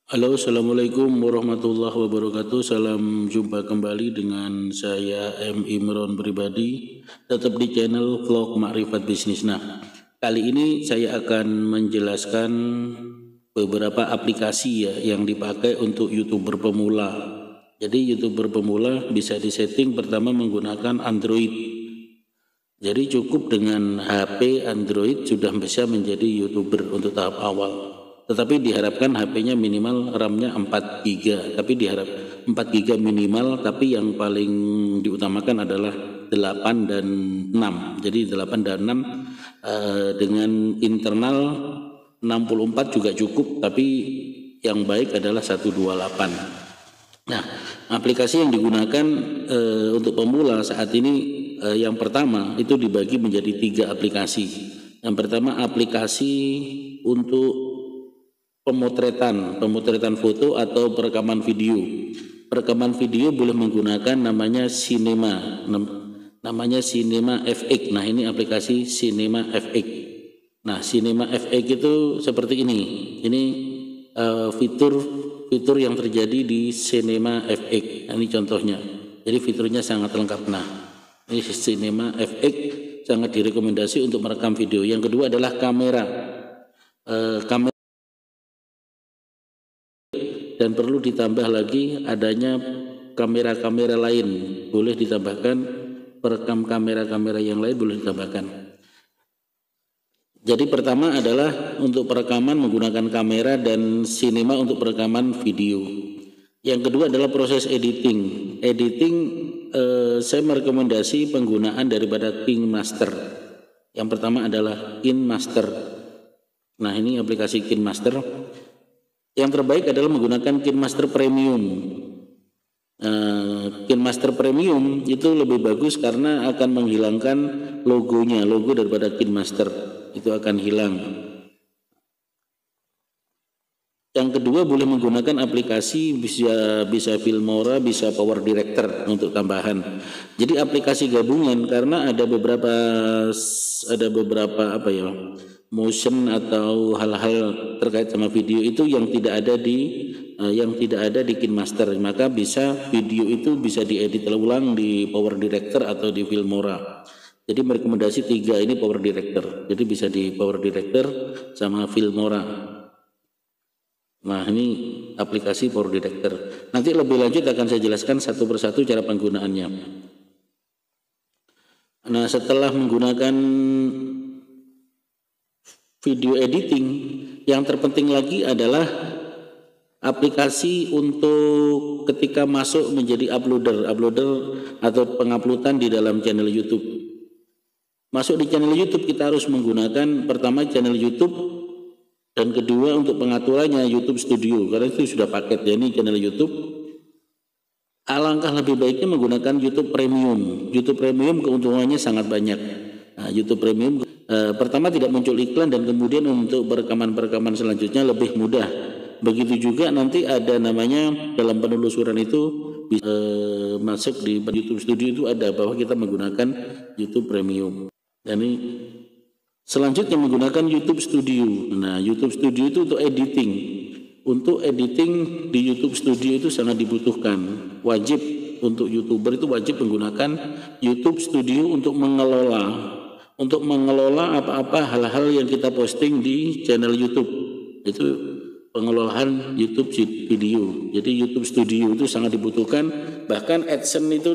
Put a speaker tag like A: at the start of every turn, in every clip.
A: Halo, Assalamualaikum warahmatullahi wabarakatuh. Salam jumpa kembali dengan saya M. Imron pribadi, tetap di channel vlog Makrifat Bisnis. Nah, kali ini saya akan menjelaskan beberapa aplikasi ya yang dipakai untuk YouTuber pemula. Jadi YouTuber pemula bisa disetting pertama menggunakan Android. Jadi cukup dengan HP Android sudah bisa menjadi YouTuber untuk tahap awal. Tetapi diharapkan HP-nya minimal RAM-nya 4 GB, tapi diharap 4 GB minimal, tapi yang paling diutamakan adalah 8 dan 6. Jadi 8 dan 6 dengan internal 64 juga cukup, tapi yang baik adalah 128. Nah, aplikasi yang digunakan untuk pemula saat ini yang pertama itu dibagi menjadi 3 aplikasi. Yang pertama aplikasi untuk pemotretan foto atau perekaman video. Perekaman video boleh menggunakan namanya Cinema FX. Nah, ini aplikasi Cinema FX. Nah, Cinema FX itu seperti ini. Ini fitur yang terjadi di Cinema FX. Nah, ini contohnya. Jadi fiturnya sangat lengkap. Nah, ini Cinema FX sangat direkomendasi untuk merekam video. Yang kedua adalah kamera. Dan perlu ditambah lagi adanya kamera-kamera lain, boleh ditambahkan perekam kamera-kamera yang lain boleh ditambahkan. Jadi pertama adalah untuk perekaman menggunakan kamera dan Cinema untuk perekaman video. Yang kedua adalah proses editing. Saya merekomendasi penggunaan daripada KineMaster. Yang pertama adalah KineMaster. Nah, ini aplikasi KineMaster. Yang terbaik adalah menggunakan KineMaster Premium. KineMaster Premium itu lebih bagus karena akan menghilangkan logonya, logo daripada KineMaster itu akan hilang. Yang kedua boleh menggunakan aplikasi bisa Filmora, bisa Power Director untuk tambahan. Jadi aplikasi gabungan karena ada beberapa motion atau hal-hal terkait sama video itu yang tidak ada di KineMaster, maka video itu bisa diedit ulang di Power Director atau di Filmora. Jadi merekomendasi 3 ini Power Director. Jadi bisa di Power Director sama Filmora. Nah, ini aplikasi Power Director. Nanti lebih lanjut akan saya jelaskan satu persatu cara penggunaannya. Nah, setelah menggunakan video editing, yang terpenting lagi adalah aplikasi untuk ketika masuk menjadi uploader atau penguploadan di dalam channel YouTube. Masuk di channel YouTube kita harus menggunakan pertama channel YouTube, dan kedua untuk pengaturannya YouTube Studio, karena itu sudah paket ya, ini channel YouTube. Alangkah lebih baiknya menggunakan YouTube Premium. YouTube Premium keuntungannya sangat banyak. Nah, YouTube Premium pertama tidak muncul iklan, dan kemudian untuk perekaman selanjutnya lebih mudah. Begitu juga nanti ada namanya dalam penelusuran itu masuk di YouTube Studio itu ada bahwa kita menggunakan YouTube Premium. Dan ini selanjutnya menggunakan YouTube Studio. Nah, YouTube Studio itu untuk editing. Untuk editing di YouTube Studio itu sangat dibutuhkan. Wajib untuk YouTuber itu wajib menggunakan YouTube Studio untuk mengelola apa-apa hal-hal yang kita posting di channel YouTube. Itu pengelolaan YouTube video. Jadi YouTube Studio itu sangat dibutuhkan. Bahkan AdSense itu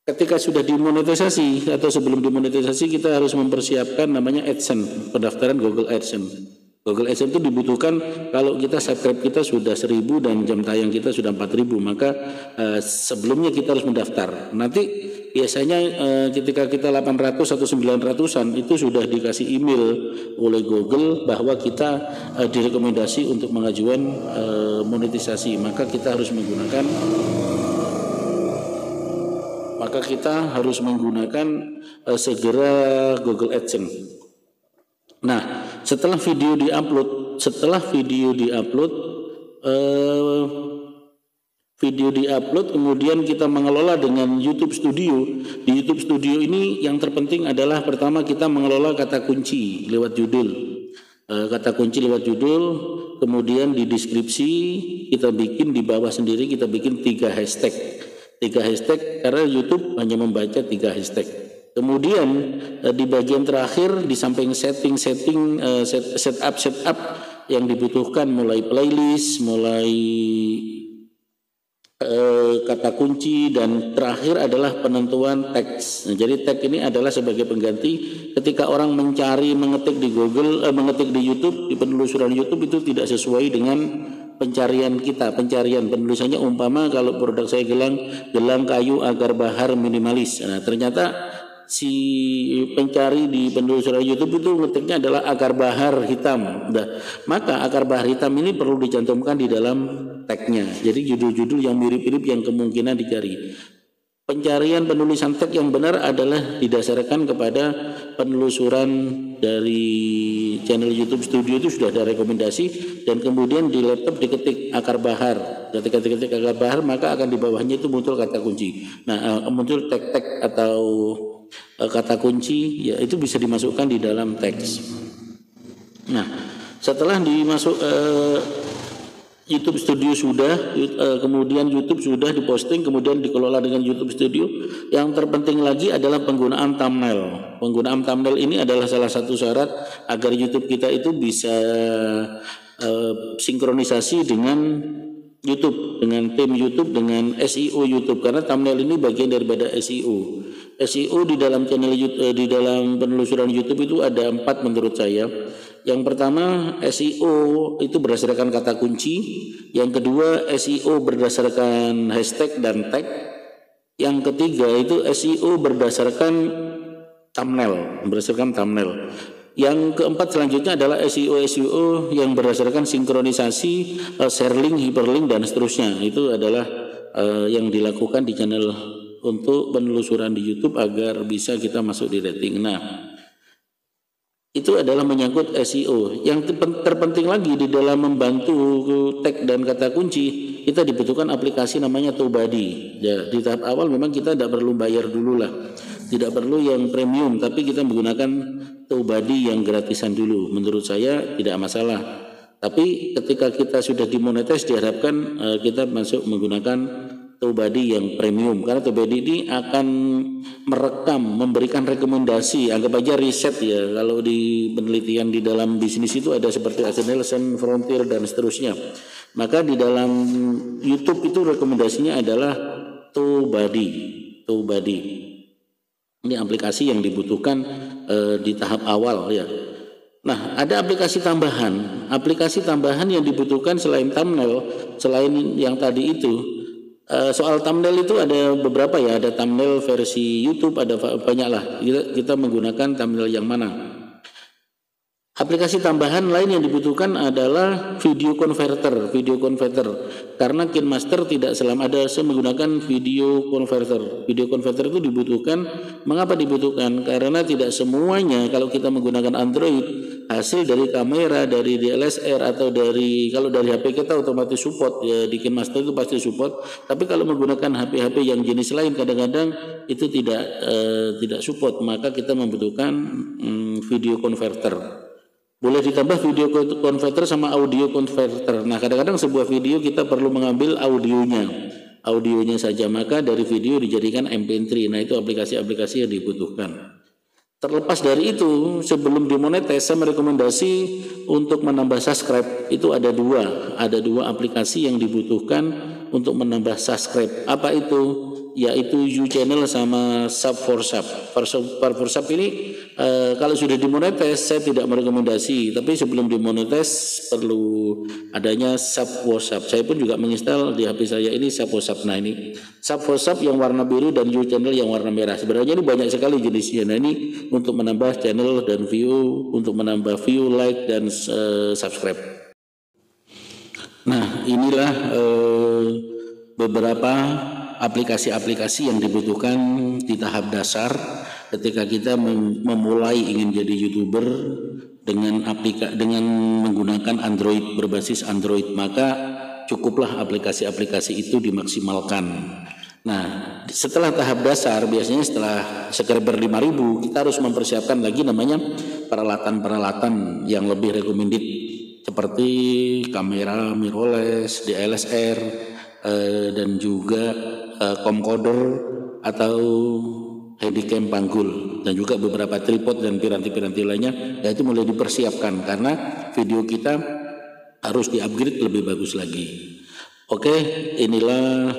A: ketika sudah dimonetisasi atau sebelum dimonetisasi kita harus mempersiapkan namanya AdSense, pendaftaran Google AdSense. Google AdSense itu dibutuhkan kalau kita subscribe kita sudah 1000 dan jam tayang kita sudah 4000, maka sebelumnya kita harus mendaftar. Nanti biasanya ketika kita 800 atau 900-an itu sudah dikasih email oleh Google bahwa kita direkomendasi untuk mengajukan monetisasi, maka kita harus menggunakan segera Google AdSense. Nah, setelah video diupload kemudian kita mengelola dengan YouTube Studio. Di YouTube Studio ini yang terpenting adalah pertama kita mengelola kata kunci lewat judul. kata kunci lewat judul, kemudian di deskripsi kita bikin di bawah sendiri, kita bikin 3 hashtag. 3 hashtag karena YouTube hanya membaca 3 hashtag. Kemudian di bagian terakhir di samping setting-setting setup yang dibutuhkan, mulai playlist, mulai kata kunci, dan terakhir adalah penentuan teks. Nah, jadi tag ini adalah sebagai pengganti ketika orang mencari, mengetik di Google, mengetik di YouTube, di penelusuran YouTube itu tidak sesuai dengan pencarian kita. Pencarian penulisannya umpama kalau produk saya gelang kayu agar bahar minimalis. Nah, ternyata si pencari di penelusuran YouTube itu ngetiknya adalah akar bahar hitam. Nah, maka akar bahar hitam ini perlu dicantumkan di dalam tagnya. Jadi judul-judul yang mirip-mirip yang kemungkinan dicari. Pencarian penulisan tag yang benar adalah didasarkan kepada penelusuran dari channel YouTube Studio, itu sudah ada rekomendasi, dan kemudian di laptop diketik akar bahar. Ketika diketik akar bahar maka akan di bawahnya itu muncul kata kunci. Nah, muncul tag-tag atau kata kunci, ya itu bisa dimasukkan di dalam teks. Nah, setelah dimasuk YouTube Studio sudah, kemudian YouTube sudah diposting, kemudian dikelola dengan YouTube Studio. Yang terpenting lagi adalah penggunaan thumbnail. Penggunaan thumbnail ini adalah salah satu syarat agar YouTube kita itu bisa sinkronisasi dengan YouTube, dengan tim YouTube, dengan SEO YouTube, karena thumbnail ini bagian daripada SEO. SEO di dalam channel YouTube, di dalam penelusuran YouTube itu ada 4 menurut saya. Yang pertama, SEO itu berdasarkan kata kunci. Yang kedua, SEO berdasarkan hashtag dan tag. Yang ketiga itu SEO berdasarkan thumbnail, Yang keempat selanjutnya adalah SEO yang berdasarkan sinkronisasi, share link, hyperlink, dan seterusnya. Itu adalah yang dilakukan di channel untuk penelusuran di YouTube agar bisa kita masuk di rating. Nah, itu adalah menyangkut SEO. Yang terpenting lagi di dalam membantu tag dan kata kunci, kita dibutuhkan aplikasi namanya TubeBuddy. Ya, di tahap awal memang kita tidak perlu bayar dulu lah, tidak perlu yang premium, tapi kita menggunakan TubeBuddy yang gratisan dulu. Menurut saya tidak masalah. Tapi ketika kita sudah dimonetize, diharapkan kita masuk menggunakan TubeBuddy yang premium, karena TubeBuddy ini akan merekam, memberikan rekomendasi, anggap aja riset ya. Kalau di penelitian di dalam bisnis itu ada seperti Nielsen, Frontier, dan seterusnya. Maka di dalam YouTube itu rekomendasinya adalah TubeBuddy. Ini aplikasi yang dibutuhkan di tahap awal ya. Nah, ada aplikasi tambahan. Aplikasi tambahan yang dibutuhkan selain thumbnail, selain yang tadi itu. Soal thumbnail itu ada beberapa ya, ada thumbnail versi YouTube, ada banyak lah. Kita menggunakan thumbnail yang mana? Aplikasi tambahan lain yang dibutuhkan adalah video converter. Karena KineMaster tidak ada, saya menggunakan video converter. Video converter itu dibutuhkan. Mengapa dibutuhkan? Karena tidak semuanya kalau kita menggunakan Android, hasil dari kamera, dari DSLR atau kalau dari HP kita otomatis support ya, di KineMaster itu pasti support. Tapi kalau menggunakan HP-HP yang jenis lain kadang-kadang itu tidak support, maka kita membutuhkan video converter. Boleh ditambah video converter sama audio converter. Nah, kadang-kadang sebuah video kita perlu mengambil audionya saja, maka dari video dijadikan MP3. Nah, itu aplikasi-aplikasi yang dibutuhkan. Terlepas dari itu, sebelum dimonetize, saya merekomendasi untuk menambah subscribe. Itu ada dua aplikasi yang dibutuhkan untuk menambah subscribe. Apa itu? Yaitu YouChannel sama Sub4Sub. Sub4Sub ini kalau sudah dimonetize saya tidak merekomendasi, tapi sebelum dimonetize perlu adanya Sub4Sub. Saya pun juga menginstal di HP saya ini Sub4Sub. Nah, ini Sub4Sub yang warna biru dan YouChannel yang warna merah. Sebenarnya ini banyak sekali jenisnya. Nah, ini untuk menambah channel dan view, untuk menambah view, like, dan subscribe. Nah, inilah beberapa aplikasi-aplikasi yang dibutuhkan di tahap dasar ketika kita memulai ingin jadi YouTuber dengan menggunakan Android, berbasis Android, maka cukuplah aplikasi-aplikasi itu dimaksimalkan. Nah, setelah tahap dasar biasanya setelah subscriber 5.000 kita harus mempersiapkan lagi namanya peralatan-peralatan yang lebih recommended seperti kamera mirrorless, DSLR, dan juga camcorder atau handycam panggul, dan juga beberapa tripod dan piranti-piranti lainnya, yaitu mulai dipersiapkan karena video kita harus di-upgrade lebih bagus lagi. Oke, inilah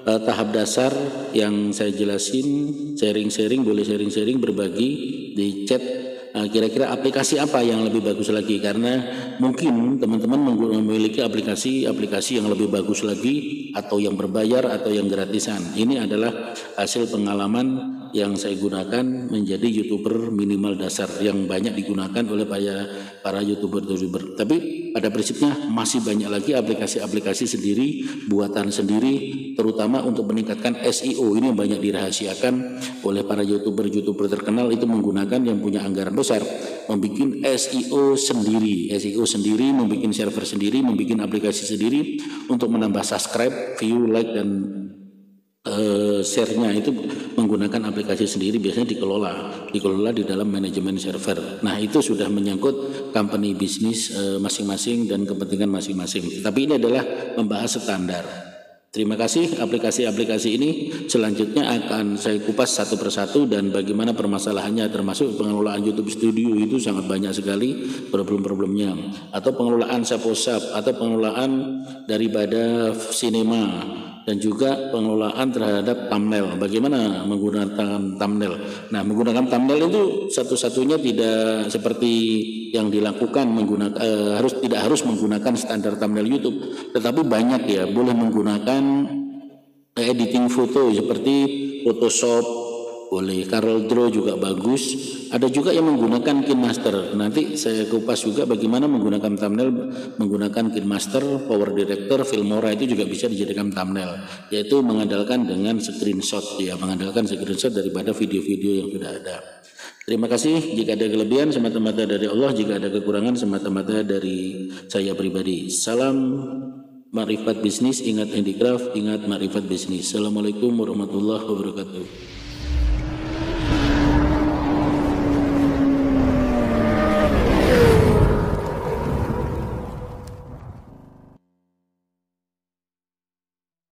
A: tahap dasar yang saya jelasin, sharing-sharing, boleh sharing-sharing, berbagi di chat. Kira-kira aplikasi apa yang lebih bagus lagi, karena mungkin teman-teman memiliki aplikasi yang lebih bagus lagi, atau yang berbayar atau yang gratisan. Ini adalah hasil pengalaman yang saya gunakan menjadi YouTuber minimal dasar yang banyak digunakan oleh para YouTuber. Tapi pada prinsipnya masih banyak lagi aplikasi-aplikasi sendiri, buatan sendiri, terutama untuk meningkatkan SEO. Ini yang banyak dirahasiakan oleh para YouTuber terkenal, itu menggunakan yang punya anggaran besar, membuat SEO sendiri, membuat server sendiri, membuat aplikasi sendiri untuk menambah subscribe, view, like, dan share-nya itu menggunakan aplikasi sendiri, biasanya dikelola di dalam manajemen server. Nah, itu sudah menyangkut company bisnis masing-masing dan kepentingan masing-masing. Tapi ini adalah membahas standar. Terima kasih. Aplikasi-aplikasi ini selanjutnya akan saya kupas satu persatu dan bagaimana permasalahannya, termasuk pengelolaan YouTube Studio itu sangat banyak sekali problem-problemnya, atau pengelolaan Saposap, atau pengelolaan daripada Cinema, dan juga pengelolaan terhadap thumbnail. Bagaimana menggunakan thumbnail? Nah, menggunakan thumbnail itu satu-satunya tidak seperti yang dilakukan tidak harus menggunakan standar thumbnail YouTube, tetapi banyak ya, boleh menggunakan editing foto seperti Photoshop, boleh CorelDRAW juga bagus. Ada juga yang menggunakan KineMaster. Nanti saya kupas juga bagaimana menggunakan thumbnail menggunakan KineMaster, Power Director, Filmora, itu juga bisa dijadikan thumbnail, yaitu mengandalkan dengan screenshot daripada video-video yang sudah ada. Terima kasih. Jika ada kelebihan semata-mata dari Allah, jika ada kekurangan semata-mata dari saya pribadi. Salam Makrifat Bisnis, ingat handicraft, ingat Makrifat Bisnis. Assalamualaikum warahmatullahi wabarakatuh.